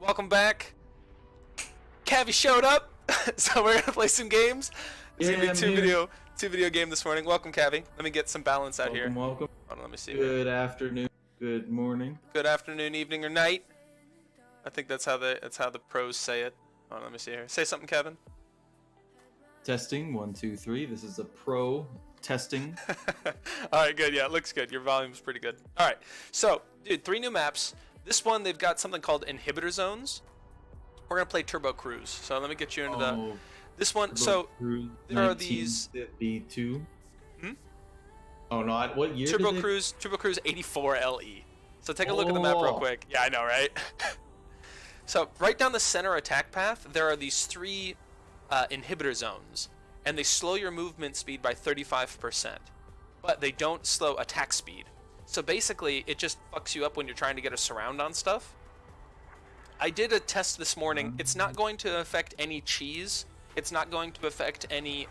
Welcome back. Kavi showed up, so we're gonna play some games. It's gonna be two video game this morning. Welcome, Kavi. Let me get some balance out here. Welcome. Hold on, let me see. Good afternoon. Good morning. Good afternoon, evening, or night. I think that's how the pros say it. Hold on, let me see here. Say something, Kevin. Testing 1 2 3. This is a pro testing. All right, good. Yeah, it looks good. Your volume's pretty good. All right, so dude, 3 new maps. This one they've got something called inhibitor zones. We're gonna play Turbo Cruise. So let me get you into this one. So there are these 1952. Hmm? Oh no! What year? Turbo Cruise 84 LE. So take a look at the map real quick. Yeah, I know, right? So right down the center attack path, there are these 3 inhibitor zones, and they slow your movement speed by 35%, but they don't slow attack speed. So basically, it just fucks you up when you're trying to get a surround on stuff. I did a test this morning. It's not going to affect any cheese. It's not going to affect any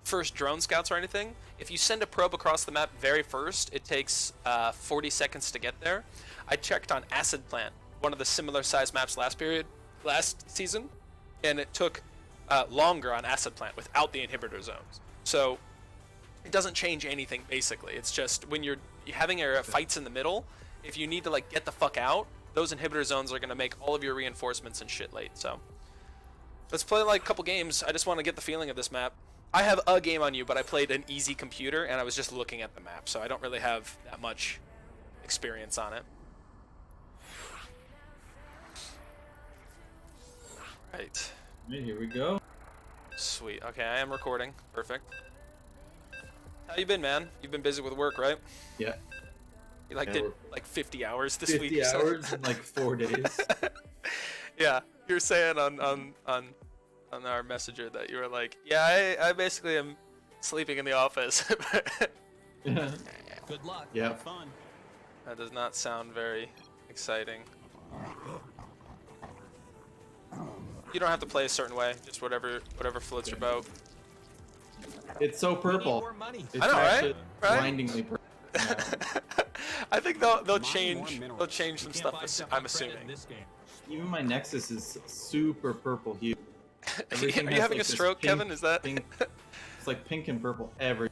first drone scouts or anything. If you send a probe across the map very first, it takes 40 seconds to get there. I checked on Acid Plant, one of the similar size maps last season, and it took longer on Acid Plant without the inhibitor zones. So it doesn't change anything basically. It's just when you're having fights in the middle, if you need to like get the fuck out, those inhibitor zones are gonna make all of your reinforcements and shit late. So let's play like a couple games. I just want to get the feeling of this map. I have a game on you, but I played an easy computer and I was just looking at the map, so I don't really have that much experience on it. Right. Here we go. Sweet. Okay, I am recording. Perfect. How you been, man? You've been busy with work, right? Yeah. You did like 50 hours this week. 50 hours in like 4 days. Yeah, you were saying on our messenger that you were like, yeah, I basically am sleeping in the office. Yeah. Good luck. Yeah. Have fun. That does not sound very exciting. You don't have to play a certain way, just whatever floats your boat. It's so We need purple. more money. It's I know, right? actually Right? blindingly purple. I think they'll Mine change more they'll change some You can't buy stuff. on I'm credit assuming. in this game. Even my Nexus is super purple hue. Are Everything you has, having like, a this stroke, pink- Kevin? Is that? pink- It's like pink and purple every.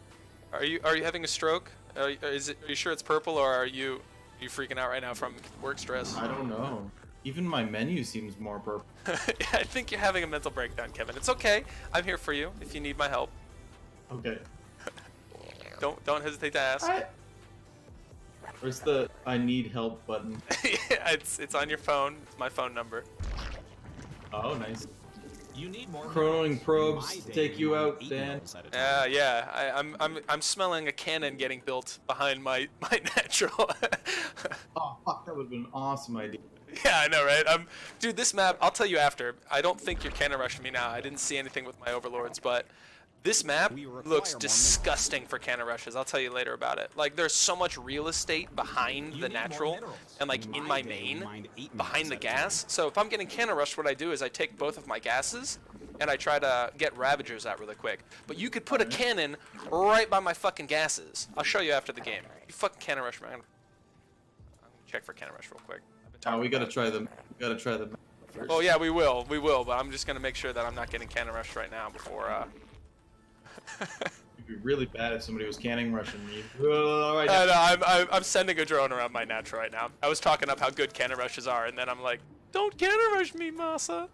Are you having a stroke? Are you sure it's purple, or are you freaking out right now from work stress? I don't know. Even my menu seems more purple. I think you're having a mental breakdown, Kevin. It's okay. I'm here for you if you need my help. Okay. Don't hesitate to ask. Where's the I need help button? Yeah, it's on your phone. It's my phone number. Oh, nice. You need more Chronoing probes My to day, take we you mine out, 8 Dan. miles at a time. Yeah. I'm smelling a cannon getting built behind my natural. Oh, fuck, that would have been an awesome idea. Yeah, I know, right? Dude, this map, I'll tell you after. I don't think you're cannon rushing me now. I didn't see anything with my overlords, but this map We require looks more disgusting for cannon rushes. I'll tell you later about it. Like, there's so much real estate behind You the need more natural minerals. and like in my day, we main, mined 8 behind minerals the at a time. gas. So if I'm getting cannon rushed, what I do is I take both of my gases and I try to get Ravagers out really quick. But you could put a cannon right by my fucking gases. I'll show you after the game. You fucking cannon rush, man. I'm gonna check for cannon rush real quick. I've been Oh, talking we gotta about it. try them. We gotta try them first. Oh yeah, we will, but I'm just gonna make sure that I'm not getting cannon rushed right now before. It'd be really bad if somebody was canning rushing me. All right. I'm sending a drone around my natural right now. I was talking up how good cannon rushes are, and then I'm like, don't cannon rush me, Masa.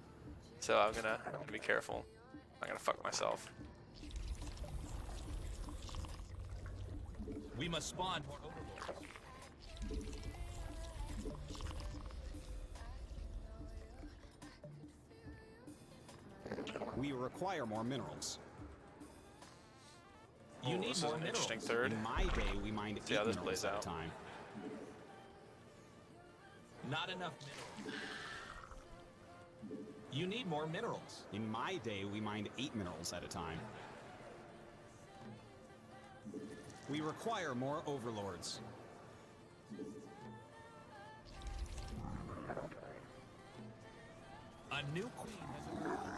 So I'm gonna be careful. I'm gonna fuck myself. We must spawn more overlords. We require more minerals. You Oh, need this is more an minerals. interesting third. In my day, we mined 8 See how this minerals plays at a out. time. Not enough minerals. You need more minerals. In my day, we mined 8 minerals at a time. We require more overlords. A new queen has arrived.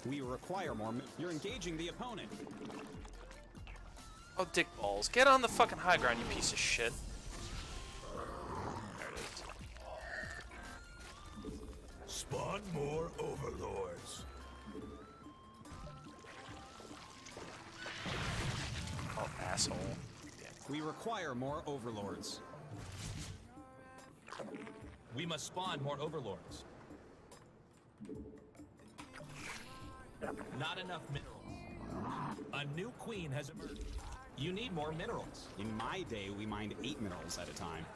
We require more. You're engaging the opponent. Oh, dick balls. Get on the fucking high ground, you piece of shit. There it is. Spawn more overlords. Oh, asshole. We require more overlords. We must spawn more overlords. Not enough minerals. A new queen has emerged. You need more minerals. In my day, we mined 8 minerals at a time.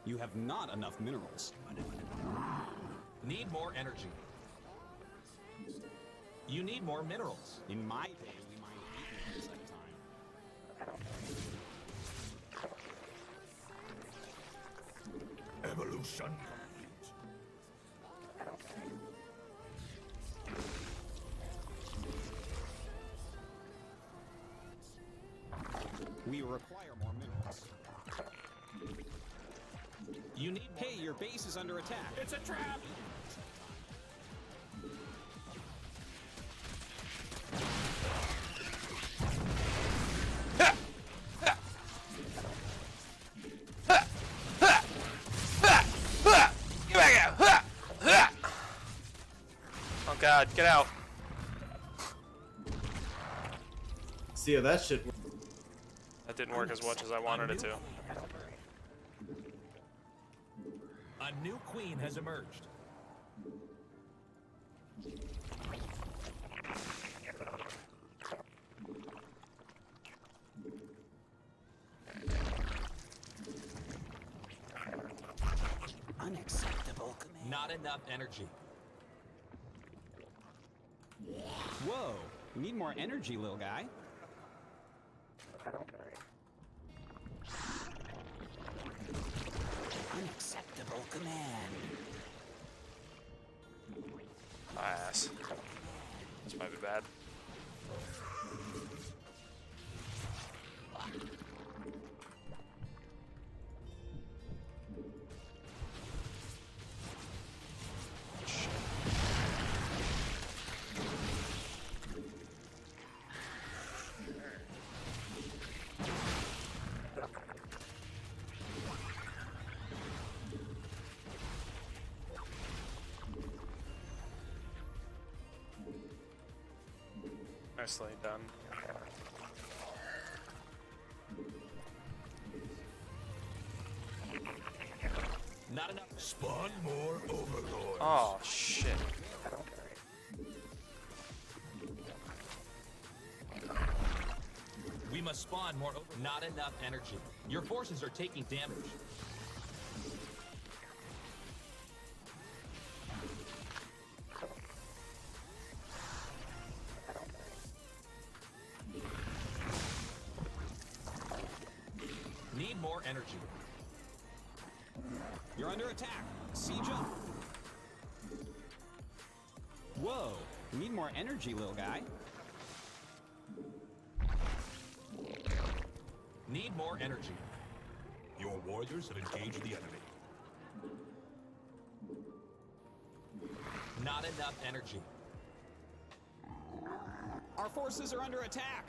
You have not enough minerals. Need more energy. You need more minerals. In my day, we mined 8 minerals at a time. Evolution complete. We require more minerals. You need more. Hey, your base is under attack. It's a trap! Get back out! Oh god, get out. See how that shit. That didn't work as much as I wanted it to. A new queen has emerged. Unacceptable command. Not enough energy. Whoa, we need more energy, little guy. Unacceptable command. Ass. This might be bad. Nicely done. Not enough. Spawn more overlords. Oh shit. We must spawn more. Not enough energy. Your forces are taking damage. Need more energy. You're under attack. Siege up. Whoa, we need more energy, little guy. Need more energy. Your warriors have engaged the enemy. Not enough energy. Our forces are under attack.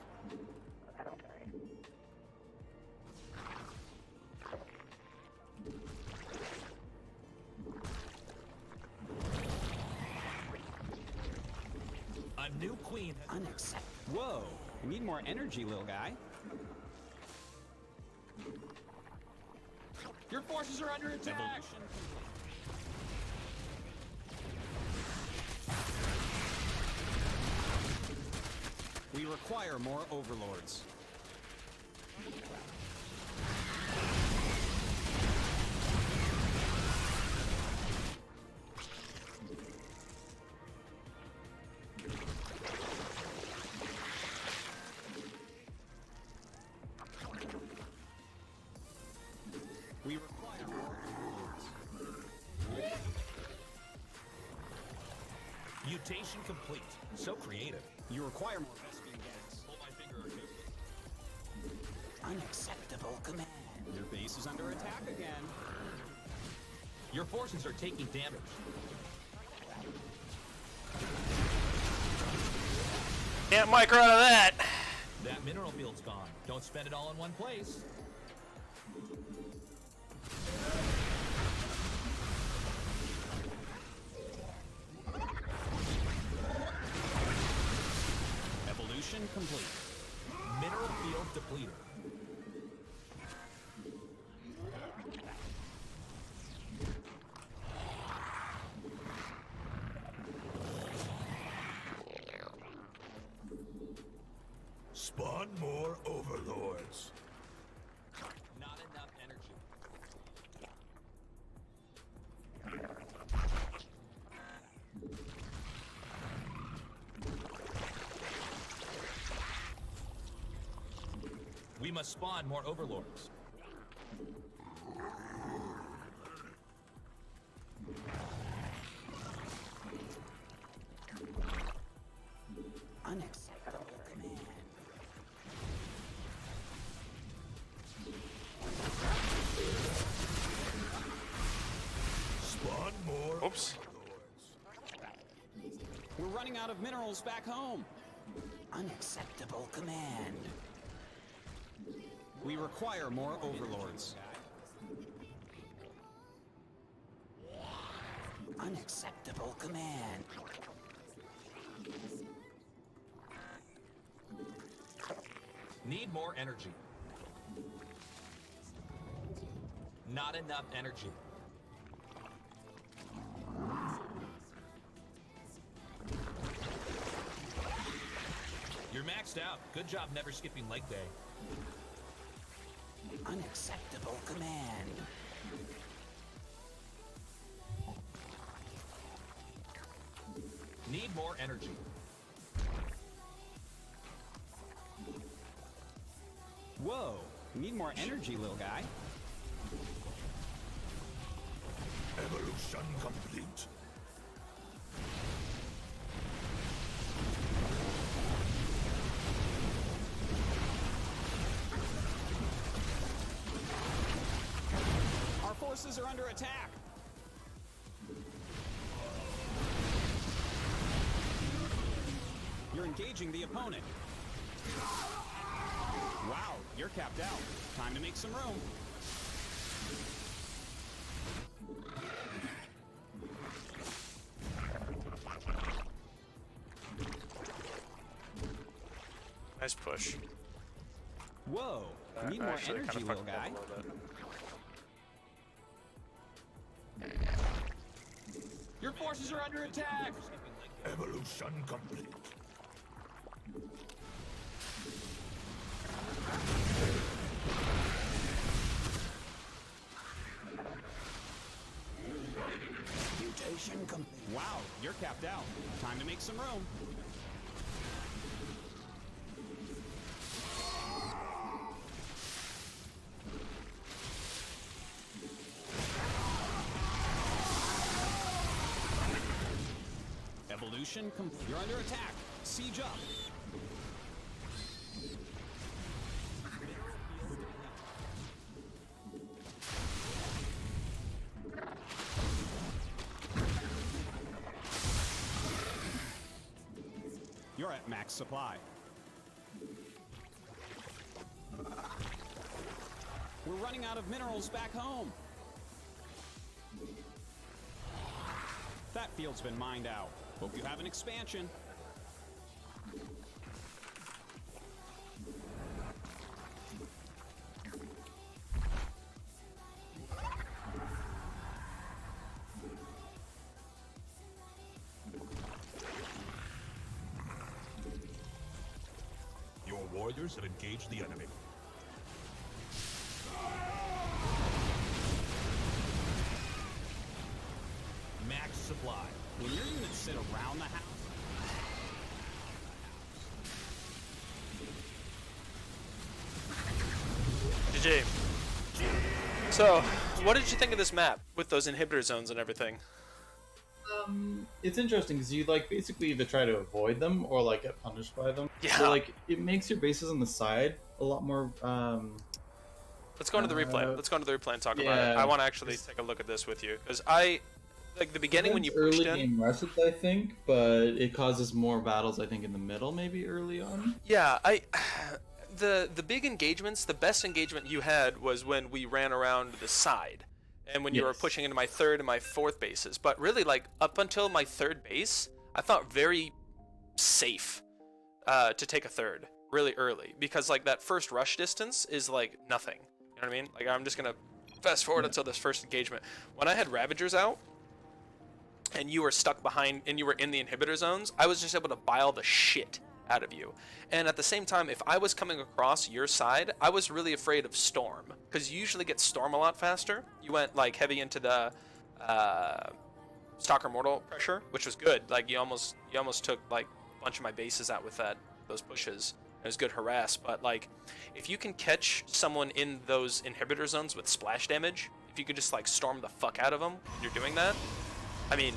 A new queen has Unacceptable. Whoa, we need more energy, little guy. Your forces are under attack. We require more overlords. We require more overlords. Mutation complete. So creative. You require more Vespian gas. Pull my finger or two. Unacceptable command. Your base is under attack again. Your forces are taking damage. Can't micro out of that. That mineral field's gone. Don't spend it all in one place. Evolution complete. Mineral field depleted. Spawn more overlords. Not enough energy. We must spawn more overlords. Unacceptable command. Spawn more Oops. overlords. We're running out of minerals back home. Unacceptable command. We require more overlords. Unacceptable command. Need more energy. Not enough energy. You're maxed out. Good job never skipping leg day. Unacceptable command. Need more energy. Whoa, need more energy, little guy. Evolution complete. Our forces are under attack. You're engaging the opponent. Wow, you're capped out. Time to make some room. Nice push. Whoa, need more Actually, energy, kinda little fucked me up guy. a little bit. Your forces are under attack. Evolution complete. Mutation complete. Wow, you're capped out. Time to make some room. Evolution complete. You're under attack. Siege up. You're at max supply. We're running out of minerals back home. That field's been mined out. Hope you have an expansion. Your warriors have engaged the enemy. Max supply. When your units sit around the house, GG. So, what did you think of this map with those inhibitor zones and everything? It's interesting because you like basically either try to avoid them or like get punished by them. Yeah. So like it makes your bases on the side a lot more Let's go into the replay. Let's go into the replay and talk about it. yeah. I want to actually take a look at this with you because I like the beginning when you pushed early in. game rushes, I think, but it causes more battles. I think in the middle, maybe early on. Yeah, the big engagements, the best engagement you had was when we ran around the side, and when you were Yes. pushing into my third and my fourth bases. But really, like up until my third base, I felt very safe to take a third really early because like that first rush distance is like nothing. You know what I mean? Like I'm just gonna fast forward until this first engagement. When I had Ravagers out and you were stuck behind and you were in the inhibitor zones, I was just able to bile the shit out of you. And at the same time, if I was coming across your side, I was really afraid of Storm because you usually get Storm a lot faster. You went like heavy into the Stalker Mortal pressure, which was good. Like you almost took like a bunch of my bases out with those pushes. It was good harass, but like if you can catch someone in those inhibitor zones with splash damage, if you could just like storm the fuck out of them when you're doing that, I mean,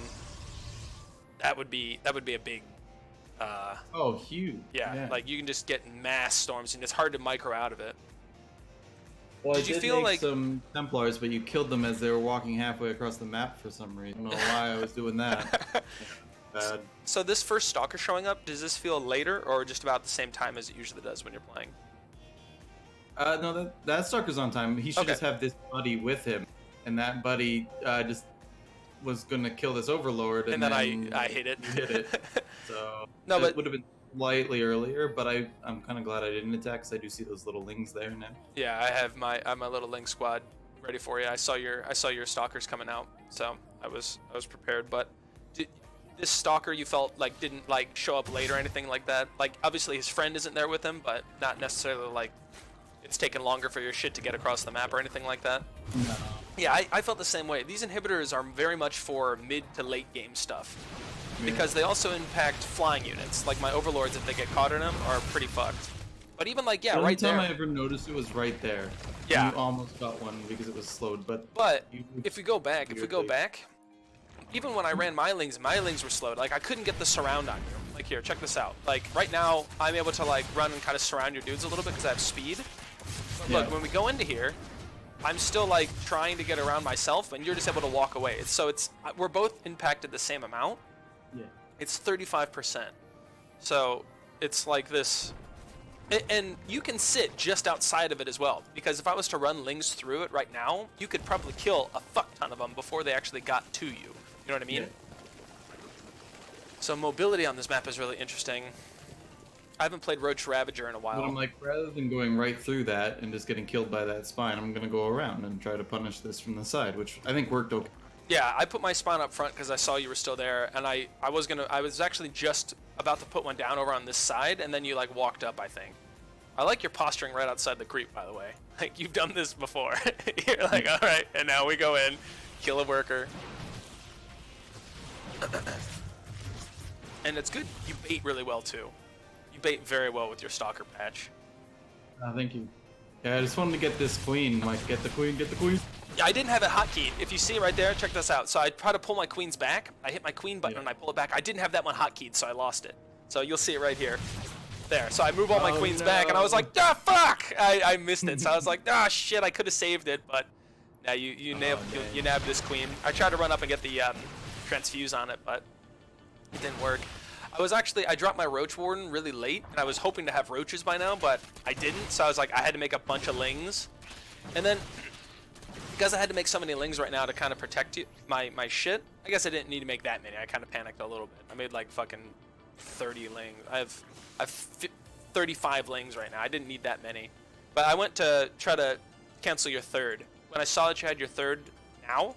that would be a big Oh, huge. yeah, like you can just get mass storms and it's hard to micro out of it. Well, Did I you did feel make like- some Templars, but you killed them as they were walking halfway across the map for some reason. I don't know why I was doing that. Bad. So this first Stalker showing up, does this feel later or just about the same time as it usually does when you're playing? No, that Stalker's on time. He should Okay. just have this buddy with him, and that buddy just was gonna kill this Overlord, and then I hit it. You hit it. So No, it but- would have been slightly earlier, but I'm kind of glad I didn't attack because I do see those little lings there now. Yeah, I have my little Link squad ready for you. I saw your Stalkers coming out, so I was prepared. But this Stalker you felt like didn't like show up late or anything like that? Like obviously his friend isn't there with him, but not necessarily like it's taken longer for your shit to get across the map or anything like that. No. Yeah, I felt the same way. These inhibitors are very much for mid to late game stuff because they also impact flying units. Like my Overlords, if they get caught in them, are pretty fucked. But even like, yeah, The only right time there. I ever noticed it was right there. Yeah. You almost got one because it was slowed, but But you- if we go back, even when I ran my lings were slowed. Like I couldn't get the surround on you. Like here, check this out. Like right now, I'm able to like run and kind of surround your dudes a little bit because I have speed. But look, Yeah. when we go into here, I'm still like trying to get around myself, and you're just able to walk away. We're both impacted the same amount. yeah. It's 35%. So it's like this. And you can sit just outside of it as well, because if I was to run lings through it right now, you could probably kill a fuck ton of them before they actually got to you. You know what I mean? Yeah. So mobility on this map is really interesting. I haven't played Roach Ravager in a while. But I'm like, rather than going right through that and just getting killed by that spine, I'm gonna go around and try to punish this from the side, which I think worked okay. Yeah, I put my spawn up front because I saw you were still there, and I was actually just about to put one down over on this side, and then you like walked up, I think. I like your posturing right outside the creep, by the way. Like you've done this before. You're like, all right, and now we go in, kill a worker. And it's good. You bait really well too. You bait very well with your Stalker patch. Thank you. Yeah, I just wanted to get this queen. I'm like, get the queen, get the queen. Yeah, I didn't have it hotkeyed. If you see right there, check this out. So I try to pull my queens back. I hit my queen button and I pull it back. I didn't have that one hotkeyed, so I lost it. So you'll see it right here. There. So I move all my Oh, queens back, and I was like, ah, fuck! I missed it. So I was like, ah, shit, I could have saved it, but now you nabbed this queen. I tried to run up and get the transfuse on it, but it didn't work. I dropped my Roach Warden really late, and I was hoping to have roaches by now, but I didn't, so I was like, I had to make a bunch of lings. And then, because I had to make so many lings right now to kind of protect my shit, I guess I didn't need to make that many. I kind of panicked a little bit. I made like fucking 30 lings. I have 35 lings right now. I didn't need that many. But I went to try to cancel your third. When I saw that you had your third now,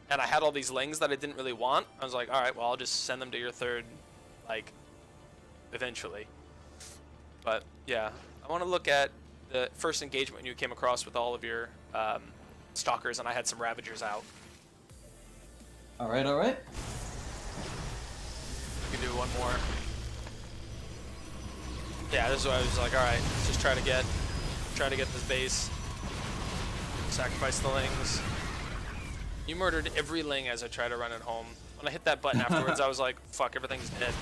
and I had all these lings that I didn't really want, I was like, alright, well, I'll just send them to your third, like, eventually. But, yeah. I want to look at the first engagement you came across with all of your Stalkers, and I had some Ravagers out. Alright, alright. We can do one more. Yeah, this is what I was like, alright, let's just try to get this base. Sacrifice the lings. You murdered every ling as I tried to run it home. When I hit that button afterwards, I was like, fuck, everything's dead.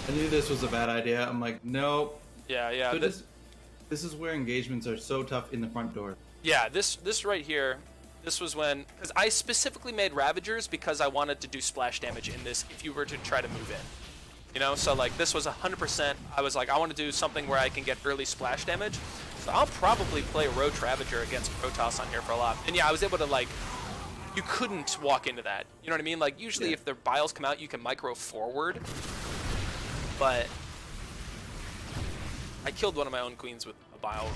I knew this was a bad idea. I'm like, nope. Yeah, yeah. So This is where engagements are so tough in the front door. Yeah, this right here, this was when, because I specifically made Ravagers because I wanted to do splash damage in this if you were to try to move in. You know, so like this was 100%, I was like, I want to do something where I can get early splash damage. So I'll probably play Roach Ravager against Protoss on here for a lot. And yeah, I was able to like, you couldn't walk into that. You know what I mean? Like usually if the biles come out, you can micro forward. But I killed one of my own queens with a bile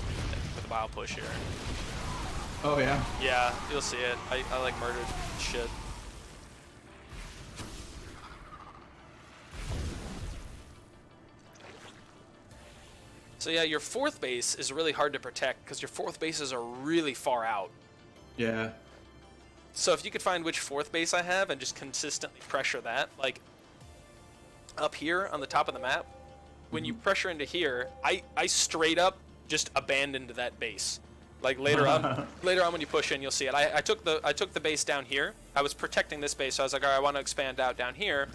push here. Oh yeah. Yeah, you'll see it. I like murdered shit. So yeah, your fourth base is really hard to protect because your fourth bases are really far out. Yeah. So if you could find which fourth base I have and just consistently pressure that, like up here on the top of the map, when you pressure into here, I straight up just abandoned that base. Like later on when you push in, you'll see it. I took the base down here. I was protecting this base, so I was like, all right, I want to expand out down here.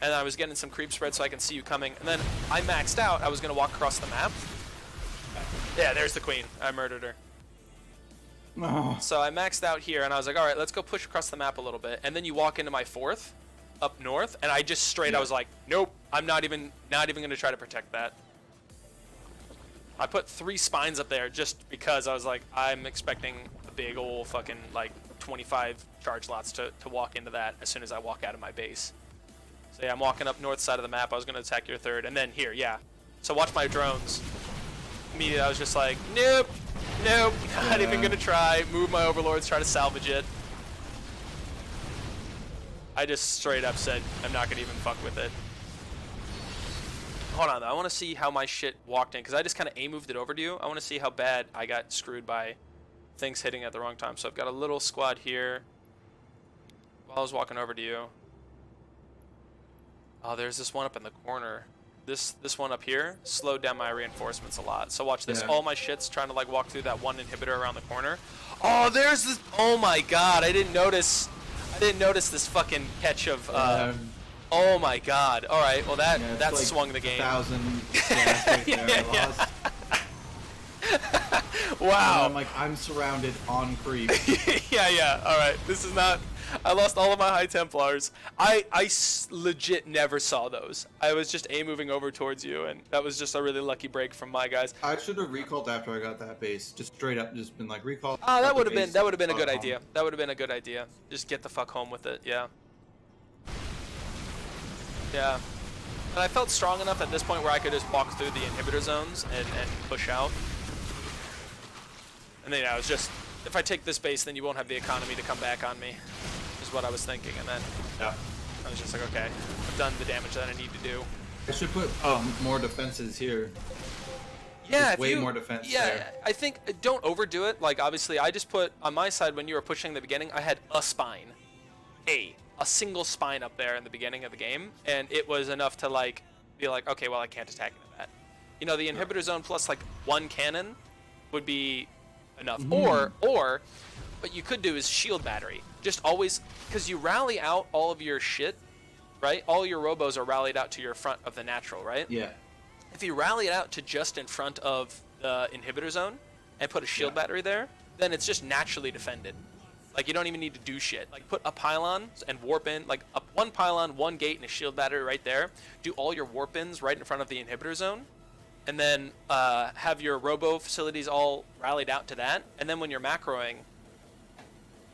And I was getting some creep spread so I can see you coming. And then I maxed out. I was going to walk across the map. Yeah, there's the queen. I murdered her. Oh. So I maxed out here, and I was like, all right, let's go push across the map a little bit. And then you walk into my fourth up north, and I just straight, I was like, nope, I'm not even going to try to protect that. I put 3 spines up there just because I was like, I'm expecting a big old fucking, like, 25 charge lots to walk into that as soon as I walk out of my base. So yeah, I'm walking up north side of the map. I was going to attack your third. And then here, yeah. So watch my drones. Immediately, I was just like, nope, nope, not even going to try. Move my overlords, try to salvage it. I just straight up said, I'm not going to even fuck with it. Hold on, though. I want to see how my shit walked in, because I just kind of A-moved it over to you. I want to see how bad I got screwed by things hitting at the wrong time. So I've got a little squad here while I was walking over to you. Oh, there's this one up in the corner. This one up here slowed down my reinforcements a lot. So watch this. Yeah. All my shit's trying to like walk through that one inhibitor around the corner. Oh, there's this. Oh my god, I didn't notice this fucking catch of. Oh my god. All right. Well, that like swung the game. 1,000 gas right there. I lost. Wow. And I'm like, I'm surrounded on creep. yeah. All right. This is not. I lost all of my high Templars. I legit never saw those. I was just moving over towards you, and that was just a really lucky break from my guys. I should have recalled after I got that base. Just straight up, just been like recall. Oh, that would have been a good idea. That would have been a good idea. Just get the fuck home with it. Yeah. Yeah. And I felt strong enough at this point where I could just walk through the inhibitor zones and push out. And then yeah, I was just, if I take this base, then you won't have the economy to come back on me, is what I was thinking. And then I was just like, okay, I've done the damage that I need to do. I should put more defenses here. Yeah, Just way more defense there. I think don't overdo it. Like obviously, I just put on my side when you were pushing in the beginning, I had a spine, a single spine up there in the beginning of the game, and it was enough to like be like, okay, well I can't attack into that. You know, the inhibitor zone plus like 1 cannon would be enough. Or what you could do is shield battery. Just always, because you rally out all of your shit, right? All your robos are rallied out to your front of the natural, right? Yeah. If you rally it out to just in front of the inhibitor zone and put a shield battery there, then it's just naturally defended. Like you don't even need to do shit. Like put a pylon and warp in, like up 1 pylon, 1 gate, and a shield battery right there. Do all your warp ins right in front of the inhibitor zone, and then have your robo facilities all rallied out to that. And then when you're macroing,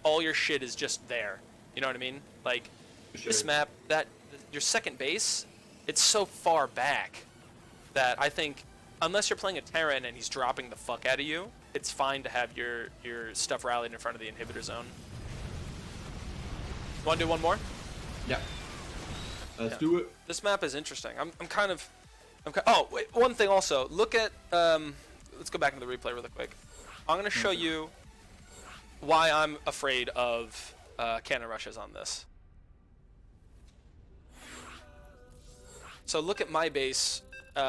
all your shit is just there. You know what I mean? Like this map, your second base, it's so far back that I think unless you're playing a Terran and he's dropping the fuck out of you, it's fine to have your stuff rallied in front of the inhibitor zone. Want to do one more? Yeah. Let's do it. This map is interesting. Oh, wait, one thing also. Look at let's go back into the replay really quick. I'm going to show you why I'm afraid of cannon rushes on this. So look at my base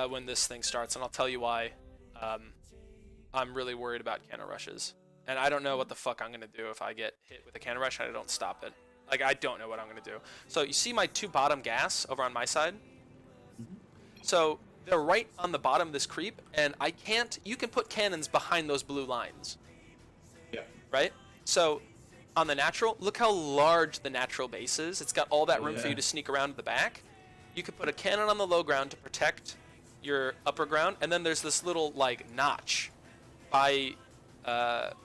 when this thing starts, and I'll tell you why I'm really worried about cannon rushes. And I don't know what the fuck I'm going to do if I get hit with a cannon rush and I don't stop it. Like, I don't know what I'm going to do. So you see my 2 bottom gas over on my side? So they're right on the bottom of this creep, and I can't. You can put cannons behind those blue lines, Yeah. right? So on the natural, look how large the natural base is. It's got all that room for Yeah. you to sneak around to the back. You could put a cannon on the low ground to protect your upper ground, and then there's this little like notch by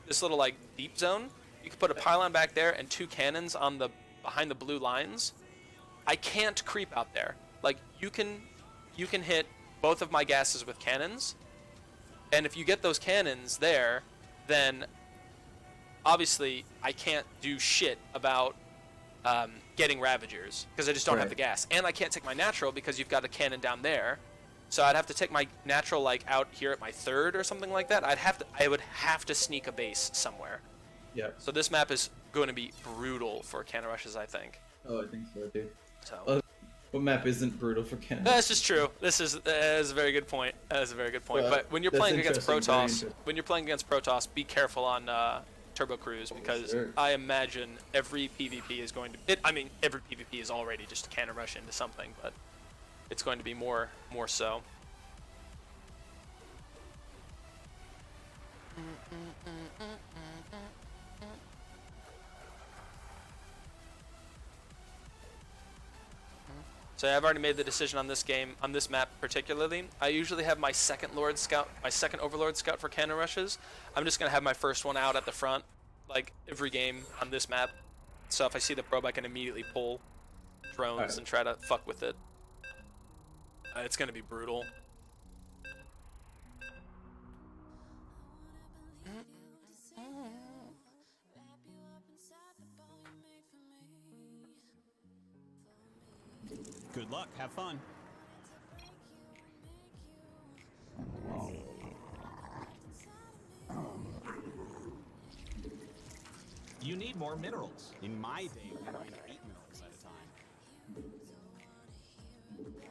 this little like deep zone. You could put a pylon back there and 2 cannons on the behind the blue lines. I can't creep out there. Like you can hit both of my gases with cannons, and if you get those cannons there, then obviously I can't do shit about getting Ravagers because I just don't have Right. the gas, and I can't take my natural because you've got a cannon down there. So I'd have to take my natural like out here at my 3rd or something like that. I would have to sneak a base somewhere. Yeah. So this map is going to be brutal for cannon rushes, I think. Oh, I think so, too. So What map isn't brutal for Canada? that's just true. That is a very good point. That is a very good point. Well, But when you're that's playing against interesting, very Protoss, be careful on Turbo Cruise because sure. I imagine every PvP is going to. I mean, every PvP is already just a cannon rush into something, but it's going to be more so. So I've already made the decision on this game, on this map particularly. I usually have my second Overlord Scout for cannon rushes. I'm just gonna have my first one out at the front, like every game on this map. So if I see the probe, I can immediately pull drones Alright. and try to fuck with it. It's gonna be brutal. Good luck. Have fun. You need more minerals. In my day, we mined 8 minerals at a time.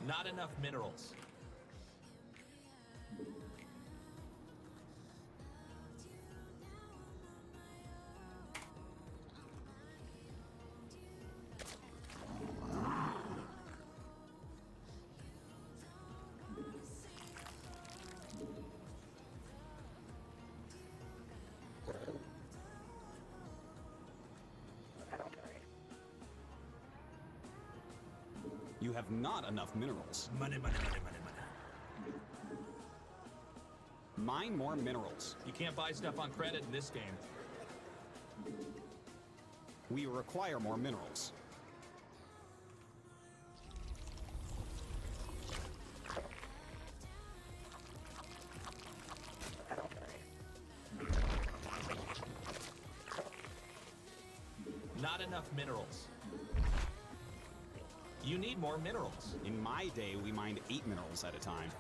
Not enough minerals. You have not enough minerals. Money, money, money, money, money. Mine more minerals. You can't buy stuff on credit in this game. We require more minerals. Not enough minerals. You need more minerals. In my day, we mined 8 minerals at a time.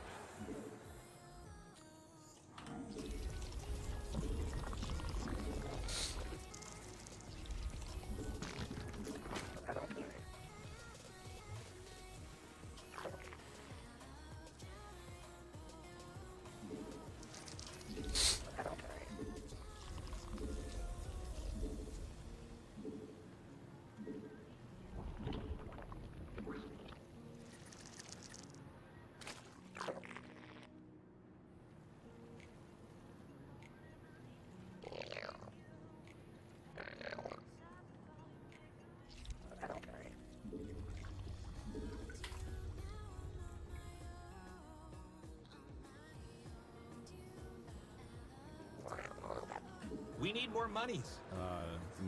We need more monies.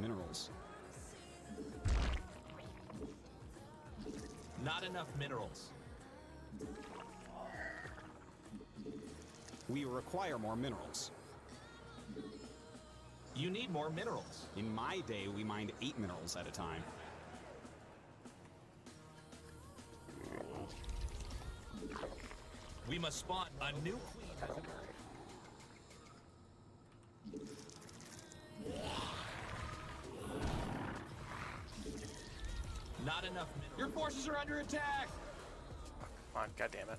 Minerals. Not enough minerals. We require more minerals. You need more minerals. In my day, we mined 8 minerals at a time. We must spawn a new queen. Not enough minerals. Your forces are under attack. Come on, God damn it.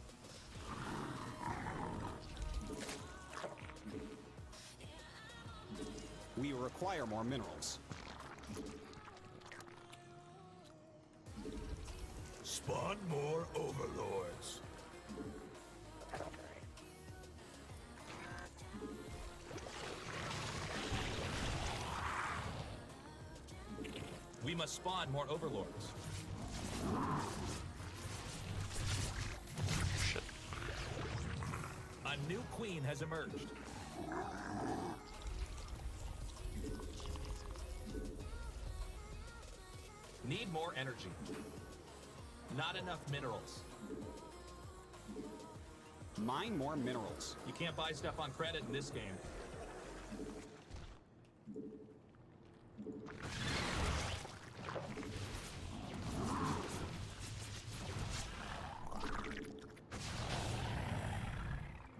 We require more minerals. Spawn more overlords. must spawn more overlords. Shit. A new queen has emerged. Need more energy. Not enough minerals. Mine more minerals. You can't buy stuff on credit in this game.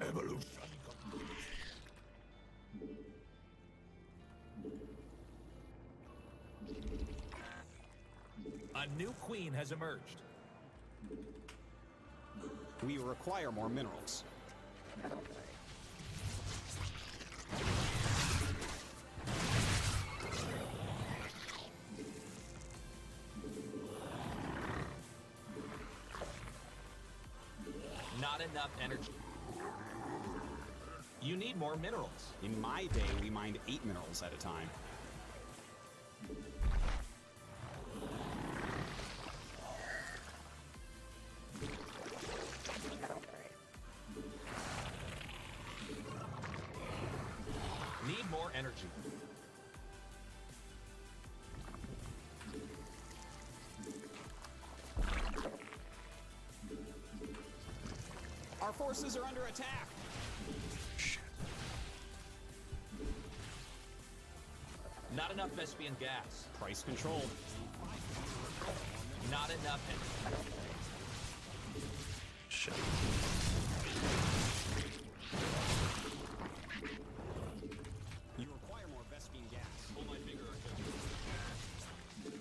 Evolution. A new queen has emerged. We require more minerals. Not enough energy. You need more minerals. In my day, we mined 8 minerals at a time. Need more energy. Our forces are under attack. Not enough Vespian gas. Price controlled. Not enough energy. Shit. You require more Vespian gas. Pull my finger or two.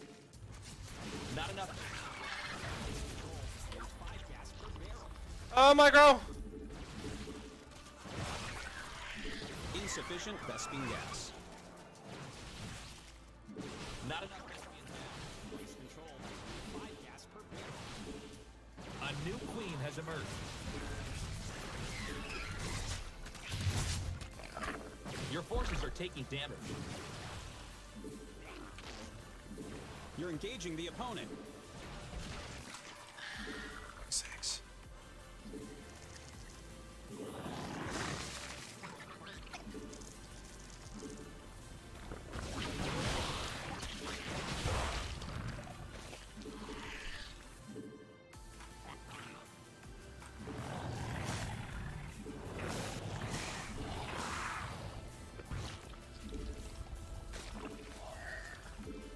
Not enough. 5 gas per barrel. Oh, micro! Insufficient Vespian gas. Not enough Vespian gas. Price controlled. 5 gas per barrel. A new queen has emerged. Your forces are taking damage. You're engaging the opponent. Sakes.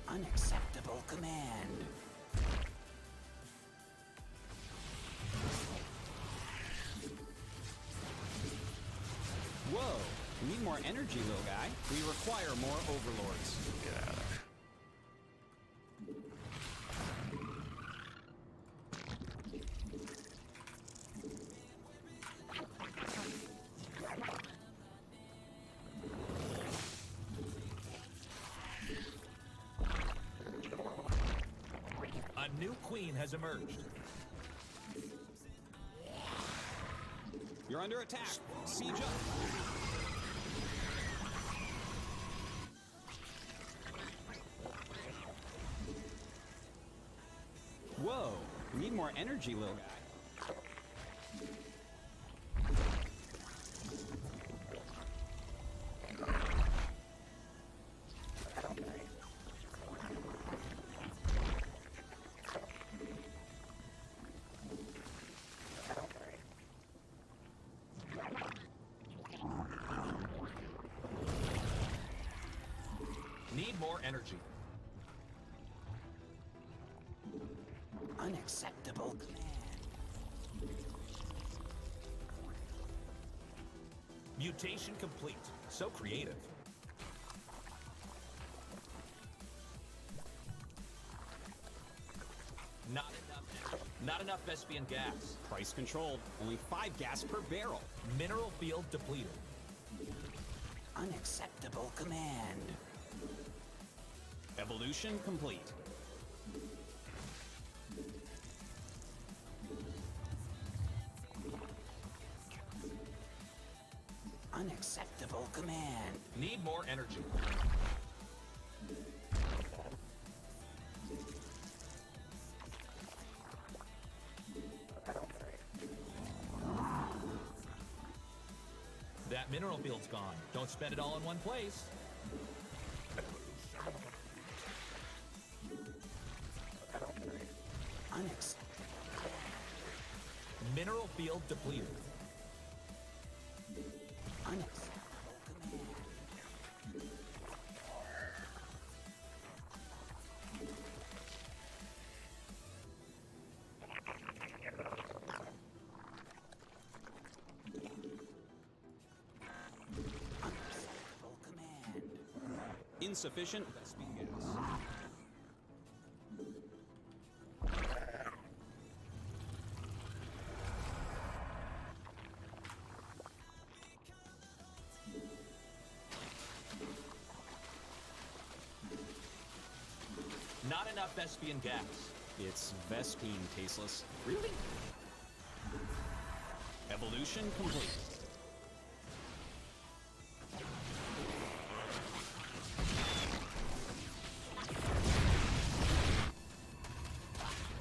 Unacceptable command. Whoa, we need more energy, little guy. We require more overlords. Get out of there. A new queen has emerged. You're under attack. Siege up. Whoa, we need more energy, little guy. Need more energy. Unacceptable command. Mutation complete. So creative. Not enough Vespian gas. Price controlled. Only 5 gas per barrel. Mineral field depleted. Unacceptable command. Evolution complete. Unacceptable command. Need more energy. That mineral field's gone. Don't spend it all in one place. Mineral field depleted. Insufficient Vespene gas. Not enough Vespian gas. It's Vespene tasteless. Really? Evolution complete.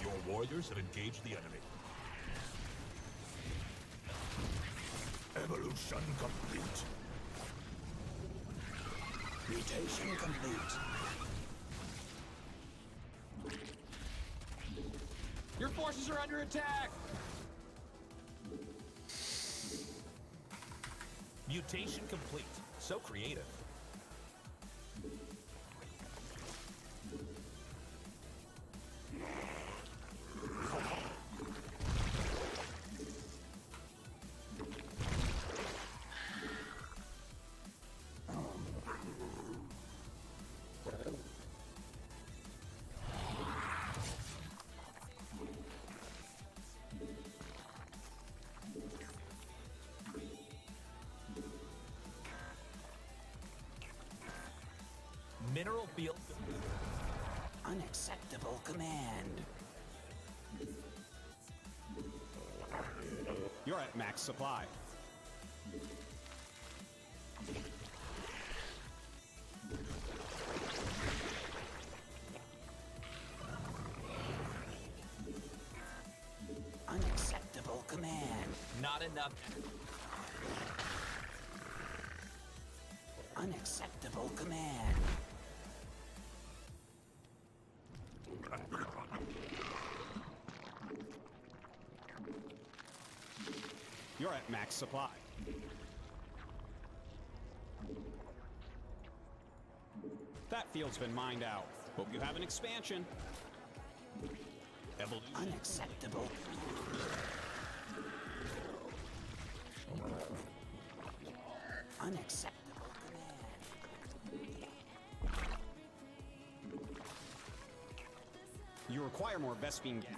Your warriors have engaged the enemy. Evolution complete. Mutation complete. Your forces are under attack! Mutation complete. So creative. Mineral field. Unacceptable command. You're at max supply. Unacceptable command. Not enough. Unacceptable command. You're at max supply. That field's been mined out. Hope you have an expansion. Evolution. Unacceptable. Unacceptable command. You require more Vespene gas.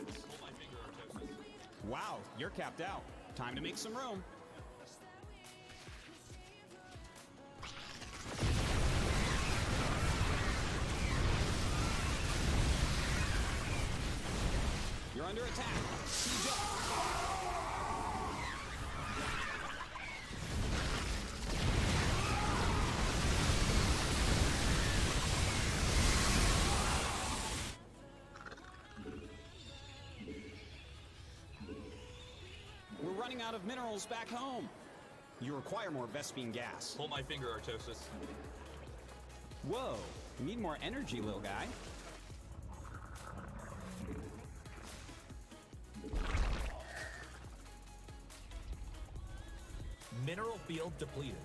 Wow, you're capped out. Time to make some room. You're under attack. Siege up. We're running out of minerals back home. You require more Vespene gas. Pull my finger, Artosis. Whoa, you need more energy, little guy. Mineral field depleted.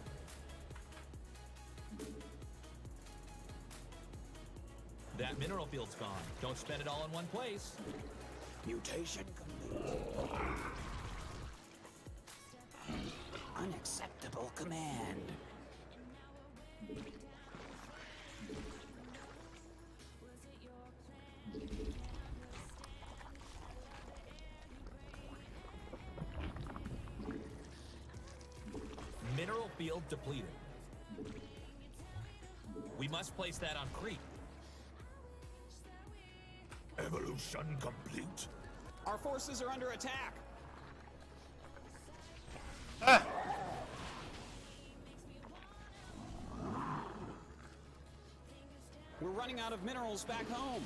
That mineral field's gone. Don't spend it all in one place. Mutation complete. Unacceptable command. Mineral field depleted. We must place that on creep. Evolution complete. Our forces are under attack. We're running out of minerals back home.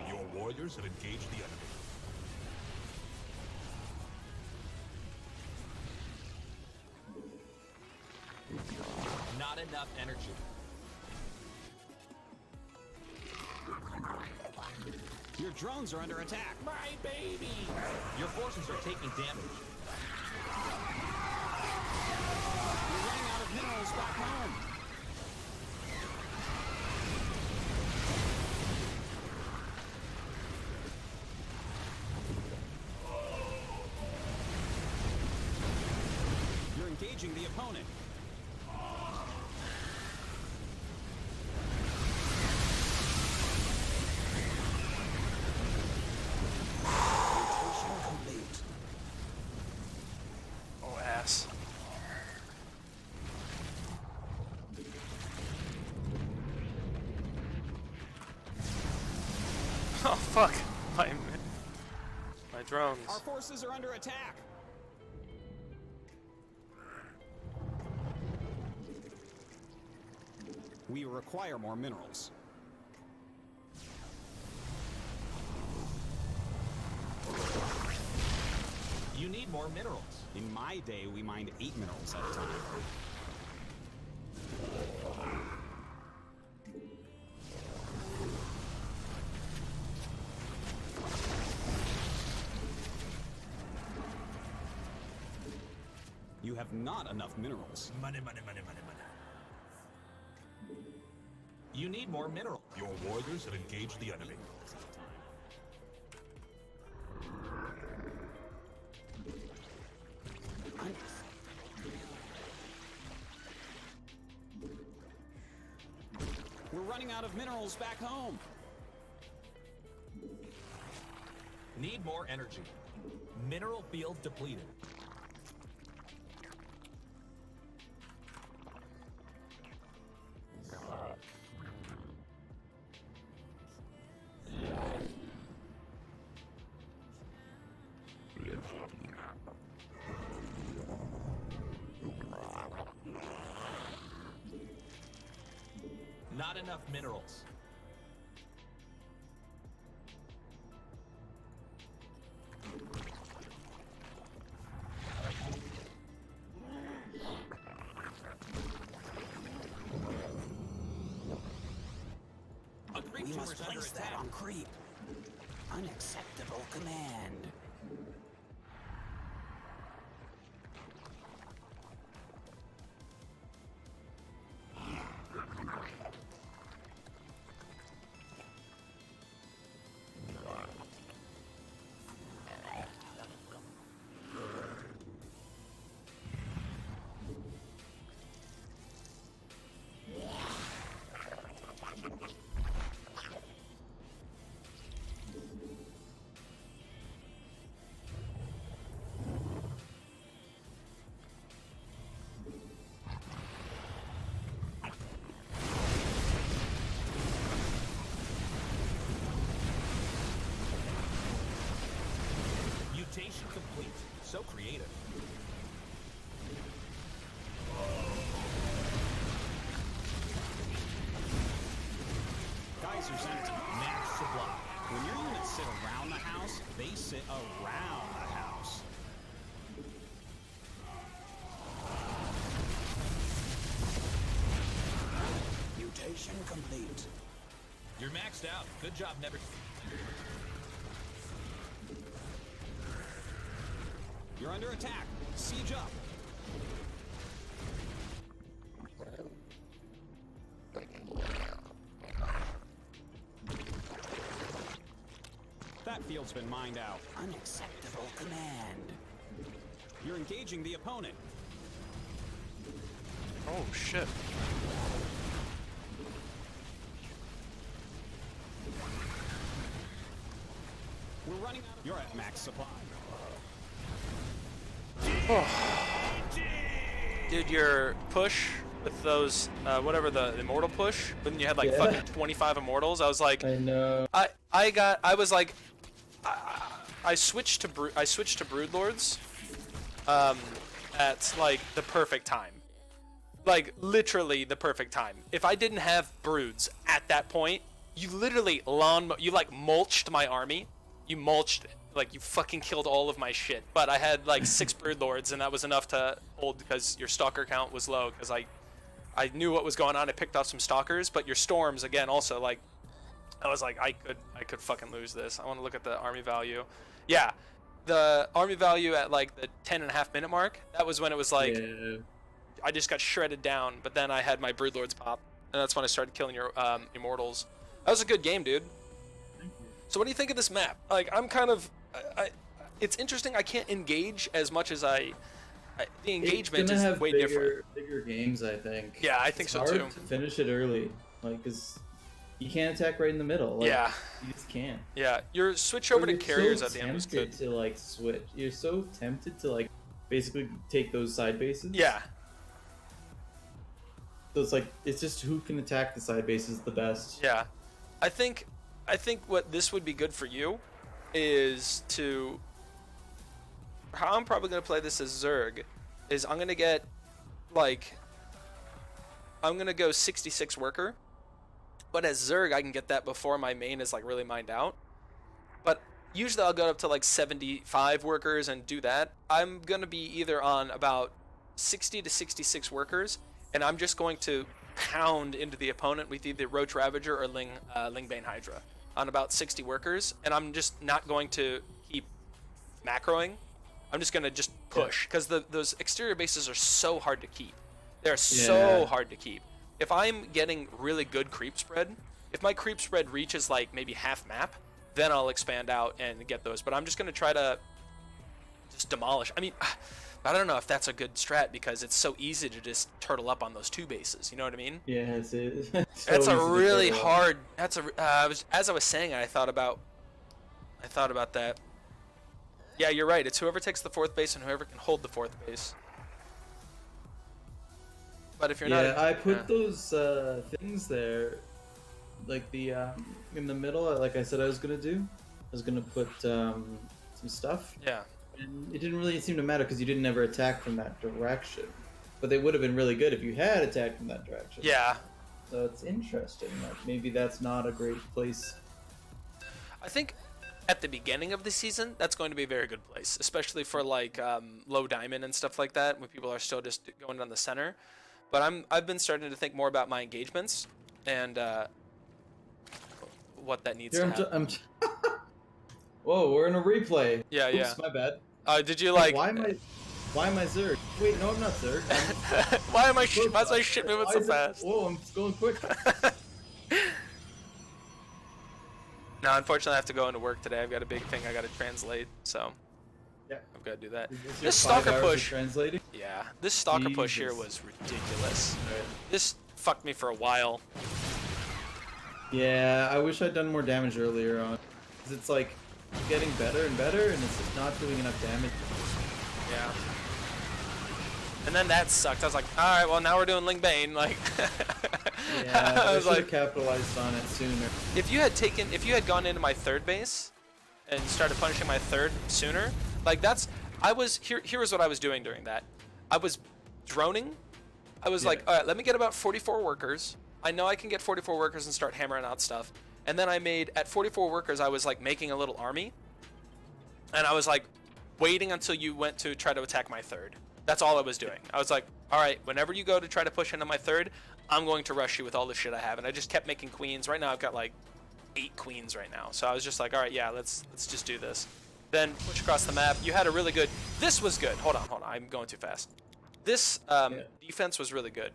Your warriors have engaged the enemy. energy. Your drones are under attack. My baby! Your forces are taking damage. You're running out of minerals back home. You're engaging the opponent. Mutation complete. Oh, ass. Oh, fuck. My drones. Our forces are under attack. We require more minerals. You need more minerals. In my day, we mined 8 minerals at a time. You have not enough minerals. Money, money, money, money, money. You need more minerals. Your warriors have engaged the enemy. We're running out of minerals back home. Need more energy. Mineral field depleted. Not enough minerals. A creep We must tumor's under place that attack. on creep. Unacceptable command. Mutation complete. So creative. Geysers empty. Max supply. When your units sit around the house, they sit around the house. Mutation complete. You're maxed out. Good job, never. You're under attack. Siege up. That field's been mined out. Unacceptable command. You're engaging the opponent. Oh, shit. We're running out of... You're at max supply. Dude, your push with those, whatever, the immortal push, when you had like fucking 25 immortals, I was like, I know. I switched to Broodlords, at like the perfect time. Like literally the perfect time. If I didn't have broods at that point, you literally you like mulched my army. You mulched it. Like you fucking killed all of my shit. But I had like 6 broodlords, and that was enough to hold because your stalker count was low because I I knew what was going on. I picked off some stalkers, but your storms again also like I was like I could fucking lose this. I want to look at the army value. Yeah, the army value at like the 10.5 minute mark. That was when it was like Yeah. I just got shredded down. But then I had my broodlords pop, and that's when I started killing your immortals. That was a good game, dude. So what do you think of this map? Like I'm kind of it's interesting. I can't engage as much as the engagement it's gonna is have way bigger, different. bigger games, I think. Yeah, I think It's so hard too. to finish it early, like, cause you can't attack right in the middle. Like, Yeah. you just can't. Yeah, your switch over to You're carriers so at the end was tempted good. to like switch. You're so tempted to like basically take those side bases. Yeah, So it's like it's just who can attack the side bases the best. yeah. I think what this would be good for you is to how I'm probably gonna play this as Zerg is I'm gonna get like I'm gonna go 66 worker, but as Zerg I can get that before my main is like really mined out. But usually I'll go up to like 75 workers and do that. I'm gonna be either on about 60 to 66 workers, and I'm just going to pound into the opponent with either Roach Ravager or Lingbane Hydra on about 60 workers, and I'm just not going to keep macroing. I'm just going to just push, because those exterior bases are so hard to keep. They're so Yeah. hard to keep. If I'm getting really good creep spread, if my creep spread reaches like maybe half map, then I'll expand out and get those. But I'm just going to try to just demolish. I mean, I don't know if that's a good strat, because it's so easy to just turtle up on those two bases. You know what I mean? Yeah, it's so That's a easy to really turtle. hard. That's a. As I was saying, I thought about that. Yeah, you're right. It's whoever takes the fourth base and whoever can hold the fourth base. But if you're Yeah, not, I put those things there, like the in the middle. Like I said, I was gonna do. I was gonna put some stuff. yeah, And it didn't really seem to matter because you didn't ever attack from that direction. But they would have been really good if you had attacked from that direction. yeah. So it's interesting that maybe that's not a great place. I think at the beginning of the season, that's going to be a very good place, especially for like low diamond and stuff like that, when people are still just going down the center. But I've been starting to think more about my engagements and what that needs Here, to happen. Whoa, we're in a replay. Yeah, Oops, yeah. my bad. Did you like? Why am I Zerg? Wait, no, I'm not Zerg. Why am I? Why is my shit moving Why so is it- fast? Whoa, I'm going quick. No, unfortunately, I have to go into work today. I've got a big thing I got to translate, so Yeah. I've got to do that. Is your This 5 stalker hours of push, translating? yeah, this stalker push here Jesus. was ridiculous. Right. This fucked me for a while. Yeah, I wish I'd done more damage earlier on. Cause it's like getting better and better, and it's just not doing enough damage. Yeah. And then that sucked. I was like, all right, well now we're doing Lingbane. Like, Yeah, I I was should have like, capitalized on it sooner. if you had gone into my third base and started punishing my third sooner, like here was what I was doing during that. I was droning. I was like, all right, let me get about 44 workers. I know I can get 44 workers and start hammering out stuff. And then I made, at 44 workers, I was like making a little army. And I was like waiting until you went to try to attack my third. That's all I was doing. I was like, all right, whenever you go to try to push into my third, I'm going to rush you with all the shit I have. And I just kept making queens. Right now I've got like 8 queens right now. So I was just like, all right, yeah, let's just do this. Then push across the map. You had a really good, this was good. Hold on, I'm going too fast. This defense was really good,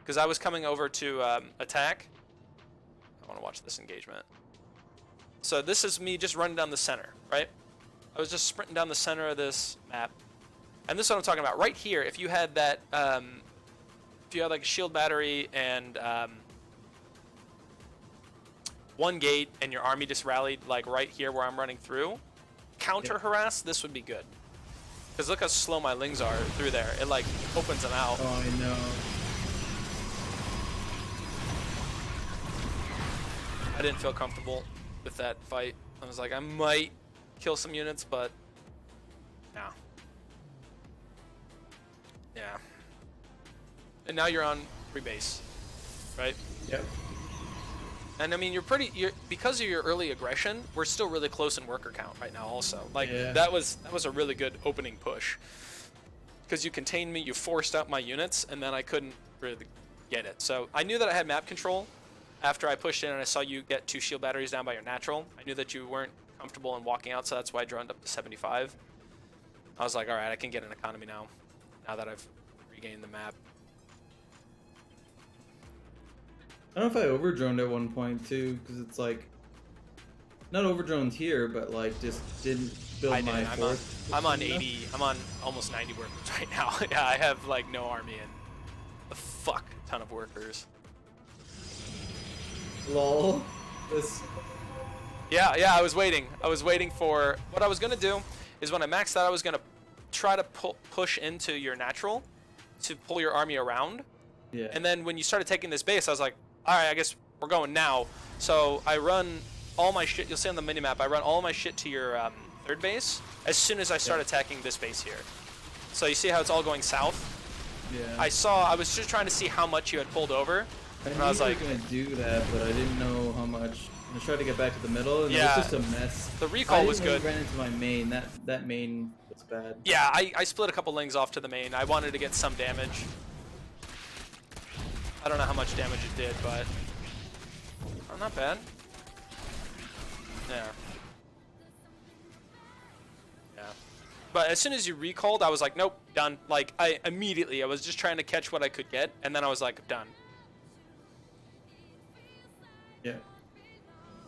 because I was coming over to attack. I want to watch this engagement. So this is me just running down the center, right? I was just sprinting down the center of this map. And this is what I'm talking about. Right here, if you had that, if you had like a shield battery and one gate and your army just rallied like right here where I'm running through, counter harass, this would be good. Because look how slow my lings are through there. It like opens them out. Oh, I know. I didn't feel comfortable with that fight. I was like, I might kill some units, but no. Yeah. And now you're on rebase, right? Yep. And I mean, you're because of your early aggression, we're still really close in worker count right now also. Like Yeah. that was a really good opening push. Because you contained me, you forced out my units, and then I couldn't really get it. So I knew that I had map control after I pushed in and I saw you get 2 shield batteries down by your natural. I knew that you weren't comfortable in walking out, so that's why I droned up to 75. I was like, all right, I can get an economy now that I've regained the map. I don't know if I overdroned at one point too, because it's like not overdroned here, but like just didn't build I my didn't. force. I'm on enough. 80. I'm on almost 90 workers right now. Yeah, I have like no army and a fuck ton of workers. Lol. This. Yeah, I was waiting. I was waiting for what I was gonna do is when I maxed out, I was gonna try to push into your natural to pull your army around. Yeah. And then when you started taking this base, I was like, all right, I guess we're going now. So I run all my shit. You'll see on the minimap, I run all my shit to your third base as soon as I start attacking this base here. So you see how it's all going south? Yeah. I was just trying to see how much you had pulled over. And I was like, gonna do that, but I didn't know how much. I tried to get back to the middle, and Yeah. it was just a mess. The recall was I didn't good. ran into my main. That main was bad. Yeah, I split a couple lings off to the main. I wanted to get some damage. I don't know how much damage it did, but oh, not bad. Yeah. Yeah. But as soon as you recalled, I was like, nope, done. Like, I was just trying to catch what I could get, and then I was like, done. Yeah.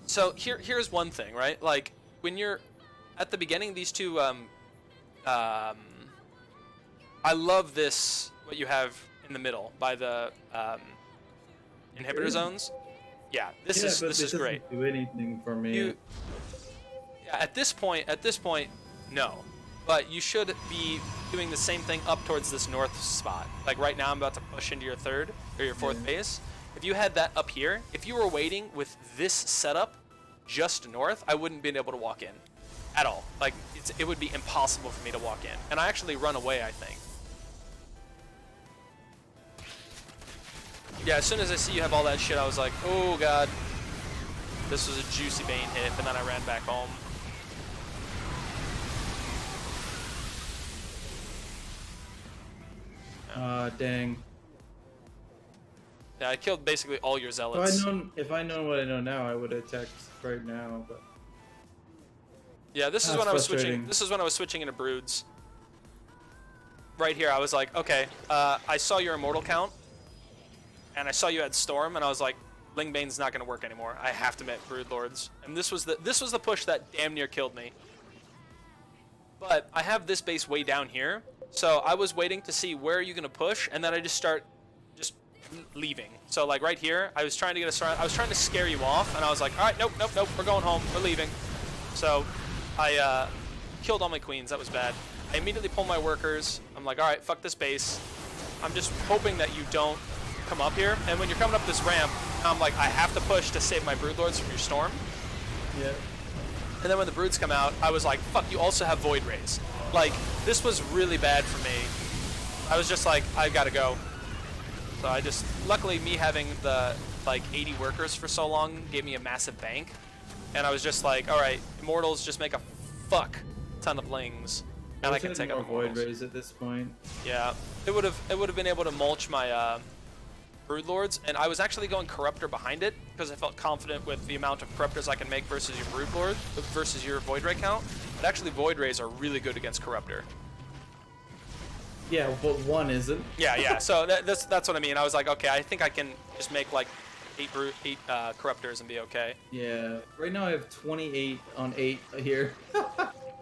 So here's one thing, right? Like, when you're at the beginning, these two, I love this, what you have in the middle by the inhibitor zones. Yeah, this is great. Doesn't do anything for me. Yeah, at this point, no. But you should be doing the same thing up towards this north spot. Like right now, I'm about to push into your third or your fourth base. If you had that up here, if you were waiting with this setup just north, I wouldn't been able to walk in at all. Like it would be impossible for me to walk in. And I actually run away, I think. Yeah, as soon as I see you have all that shit, I was like, oh god. This was a juicy Bane hit, and then I ran back home. Dang. Yeah, I killed basically all your If zealots. I known what I know now, I would have attacked right now. But Yeah, this is That's when I was switching. frustrating. This is when I was switching into broods. Right here, I was like, okay, I saw your immortal count, and I saw you had storm, and I was like, Lingbane's not gonna work anymore. I have to make brood lords, and this was the push that damn near killed me. But I have this base way down here, so I was waiting to see where are you gonna push, and then I just start leaving. So like right here, I was trying to get a start. I was trying to scare you off, and I was like, all right, nope, we're going home, we're leaving. So I killed all my queens. That was bad. I immediately pulled my workers. I'm like, all right, fuck this base. I'm just hoping that you don't come up here. And when you're coming up this ramp, I'm like, I have to push to save my broodlords from your storm. yeah. And then when the broods come out, I was like, fuck, you also have void rays. Like, this was really bad for me. I was just like, I gotta go. So I just, luckily me having the like 80 workers for so long gave me a massive bank. And I was just like, all right, immortals just make a fuck ton of lings. And I can take more up void immortals. rays at this point. Yeah, it would have been able to mulch my brood lords, and I was actually going corruptor behind it because I felt confident with the amount of corruptors I can make versus your brood lord versus your void ray count. But actually, void rays are really good against corruptor. Yeah, but one isn't. Yeah. So that's what I mean. I was like, okay, I think I can just make like eight corruptors and be okay. Yeah. Right now I have 28 on 8 here.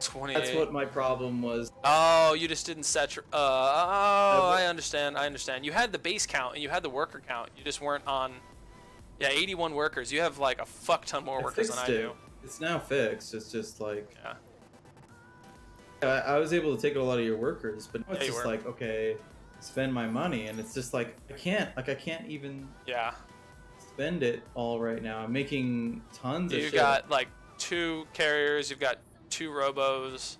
28. That's what my problem was. Oh, you just didn't set your. I understand. You had the base count and you had the worker count. You just weren't on. Yeah, 81 workers. You have like a fuck ton more workers than I do. It's now fixed. It's just like. Yeah. I was able to take a lot of your workers, but now it's Yeah, you just were. like, okay, spend my money, and it's just like I can't even Yeah. spend it all right now. I'm making tons of You shit. got like 2 carriers. You've got 2 robos.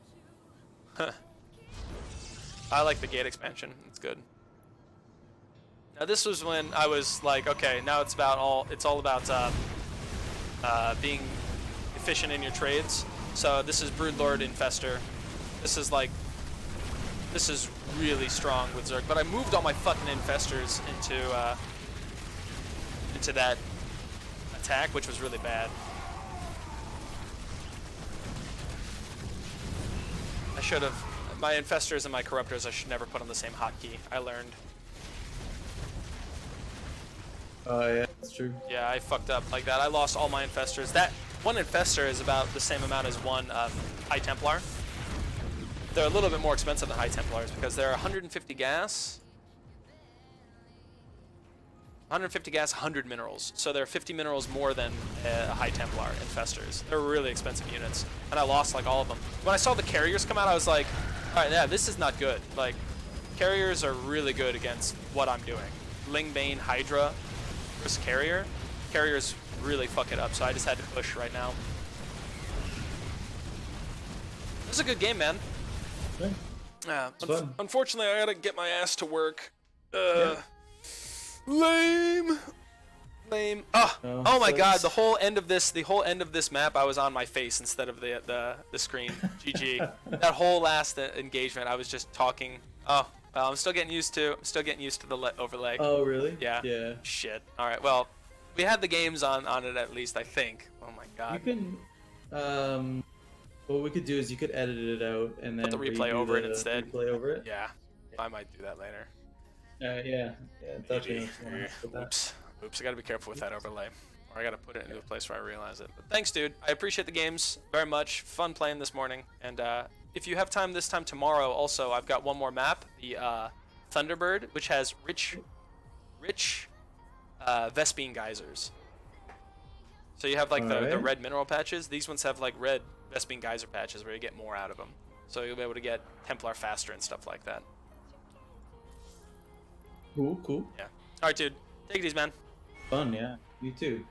I like the gate expansion. It's good. Now this was when I was like, okay, now it's all about being efficient in your trades. So this is Broodlord Infestor. This is really strong with Zerg. But I moved all my fucking Infestors into to that attack, which was really bad. I should have. My infestors and my corruptors, I should never put on the same hotkey. I learned. Oh yeah, that's true. Yeah, I fucked up like that. I lost all my infestors. That one infestor is about the same amount as one High Templar. They're a little bit more expensive than High Templars because they're 150 gas. 150 gas, 100 minerals. So they're 50 minerals more than a High Templar infestors. They're really expensive units. And I lost like all of them. When I saw the carriers come out, I was like, alright, yeah, this is not good. Like, carriers are really good against what I'm doing. Lingbane, Hydra versus carrier. Carriers really fuck it up, so I just had to push right now. This is a good game, man. Yeah. Yeah, fun. unfortunately, I gotta get my ass to work. Yeah. Lame. Oh, Oh, oh my God! sucks. The whole end of this map, I was on my face instead of the screen. GG. That whole last engagement, I was just talking. Oh, well, I'm still getting used to the overlay. Oh really? Yeah. Yeah. Shit. All right. Well, we had the games on it at least, I think. Oh my God. You can. What we could do is you could edit it out and then Put the replay redo over it the instead. Replay over it. Yeah. I might do that later. Yeah. That's Maybe. what Oops, I gotta be careful with that overlay. Or I gotta put it into a place where I realize it. But thanks, dude. I appreciate the games very much. Fun playing this morning. And if you have time this time tomorrow, also, I've got one more map, the Thunderbird, which has rich Vespine geysers. So you have like the Alright. red mineral patches. These ones have like red Vespine geyser patches where you get more out of them. So you'll be able to get Templar faster and stuff like that. Cool. Yeah. All right, dude. Take it easy, man. Fun, yeah. You too.